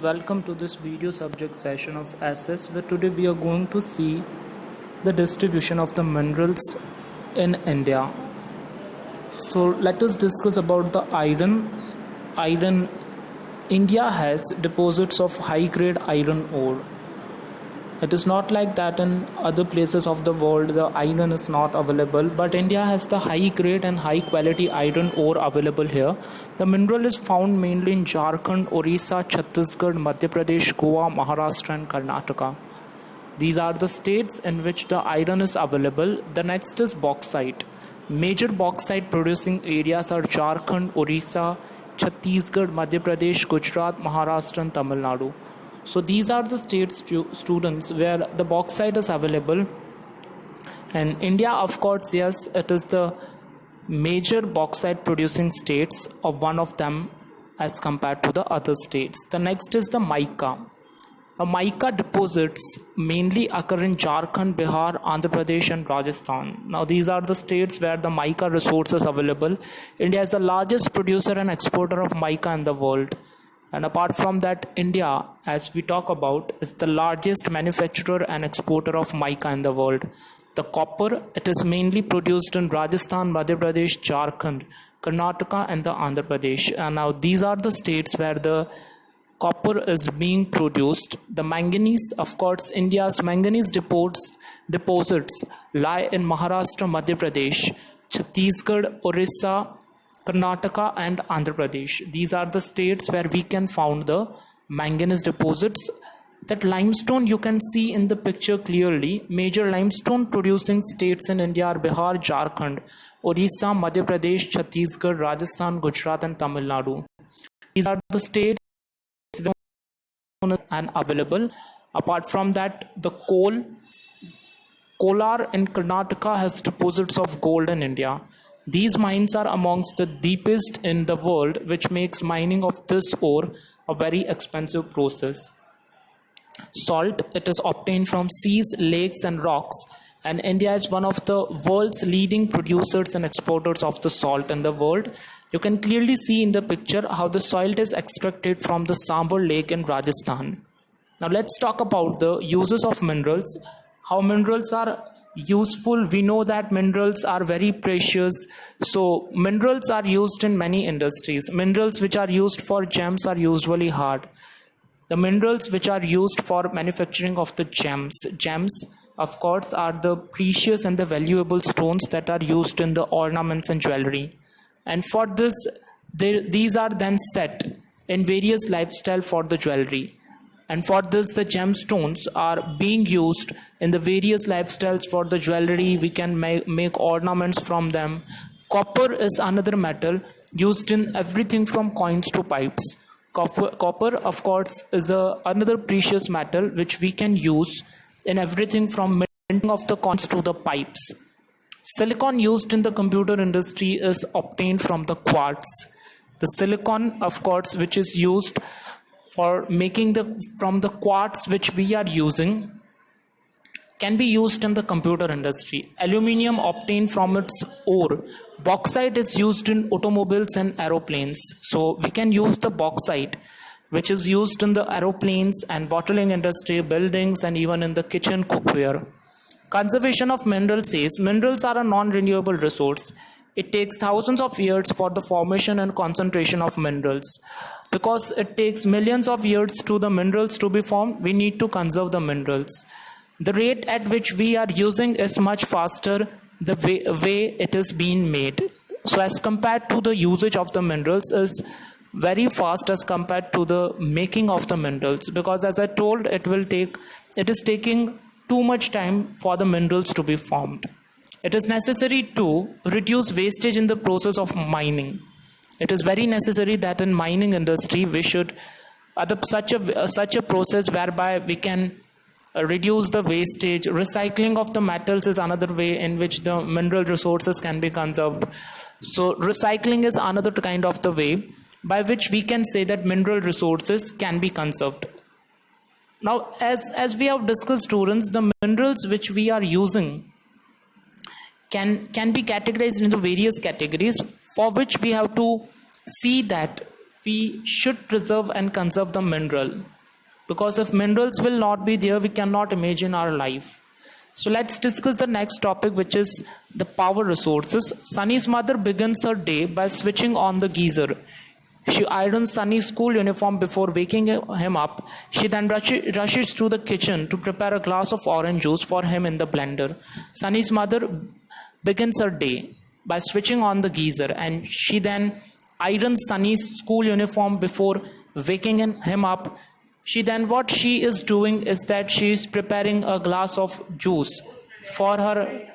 Welcome to this video subject session of SS, where today we are going to see the distribution of the minerals in India. So let us discuss about the iron. India has deposits of high grade iron ore. It is not like that in other places of the world the iron is not available, but India has the high grade and high quality iron ore available here. The mineral is found mainly in Jharkhand, Orissa, Chhattisgarh, Madhya Pradesh, Goa, Maharashtra and Karnataka. These are the states in which the iron is available. The next is bauxite. Major bauxite producing areas are Jharkhand, Orissa, Chhattisgarh, Madhya Pradesh, Gujarat, Maharashtra and Tamil Nadu. So these are the states students where the bauxite is available. And India, of course, yes, it is the major bauxite producing states of one of them as compared to the other states. The next is the mica. Mica deposits mainly occur in Jharkhand, Bihar, Andhra Pradesh and Rajasthan. Now these are the states where the mica resources available. India is the largest producer and exporter of mica in the world. And apart from that, India, as we talk about, is the largest manufacturer and exporter of mica in the world. The copper, it is mainly produced in Rajasthan, Madhya Pradesh, Jharkhand, Karnataka and the Andhra Pradesh. And now these are the states where the copper is being produced. The manganese, of course, India's manganese deposits lie in Maharashtra, Madhya Pradesh, Chhattisgarh, Orissa, Karnataka and Andhra Pradesh. These are the states where we can find the manganese deposits. That limestone you can see in the picture clearly. Major limestone producing states in India are Bihar, Jharkhand, Orissa, Madhya Pradesh, Chhattisgarh, Rajasthan, Gujarat and Tamil Nadu. These are the states and available. Apart from that, the Kolar in Karnataka has deposits of gold in India. These mines are amongst the deepest in the world, which makes mining of this ore a very expensive process. Salt, it is obtained from seas, lakes and rocks, and India is one of the world's leading producers and exporters of the salt in the world. You can clearly see in the picture how the salt is extracted from the Sambhar lake in Rajasthan. Now let's talk about the uses of minerals. How minerals are useful. We know that minerals are very precious, so minerals are used in many industries. Minerals which are used for gems are usually hard. The minerals which are used for manufacturing of the gems of course are the precious and the valuable stones that are used in the ornaments and jewelry, and for this these are then set in various lifestyle for the jewelry. And for this, the gemstones are being used in the various lifestyles for the jewelry. We can make ornaments from them. Copper is another metal used in everything from coins to pipes. Copper of course, is another precious metal which we can use in everything from minting of the coins to the pipes. Silicon used in the computer industry is obtained from the quartz. The silicon, of course, which is used for making from the quartz which we are using, can be used in the computer industry. Aluminium obtained from its ore. Bauxite is used in automobiles and aeroplanes. So we can use the bauxite which is used in the aeroplanes and bottling industry, buildings and even in the kitchen cookware. Conservation of minerals says minerals are a non-renewable resource. It takes thousands of years for the formation and concentration of minerals. Because it takes millions of years to the minerals to be formed, we need to conserve the minerals. The rate at which we are using is much faster the way it is being made. So as compared to the usage of the minerals is very fast as compared to the making of the minerals, because as I told, it is taking too much time for the minerals to be formed. It is necessary to reduce wastage in the process of mining. It is very necessary that in mining industry we should adopt such a process whereby we can reduce the wastage. Recycling of the metals is another way in which the mineral resources can be conserved. So recycling is another kind of the way by which we can say that mineral resources can be conserved. Now as we have discussed, students, the minerals which we are using can be categorized into various categories, for which we have to see that we should preserve and conserve the mineral, because if minerals will not be there, we cannot imagine our life. So let's discuss the next topic, which is the power resources. Sunny's mother begins her day by switching on the geyser. She irons Sunny's school uniform before waking him up. She then rushes to the kitchen to prepare a glass of orange juice for him in the blender. Sunny's mother begins her day by switching on the geyser, and she then irons Sunny's school uniform before waking him up. What she is doing is that she is preparing a glass of juice for her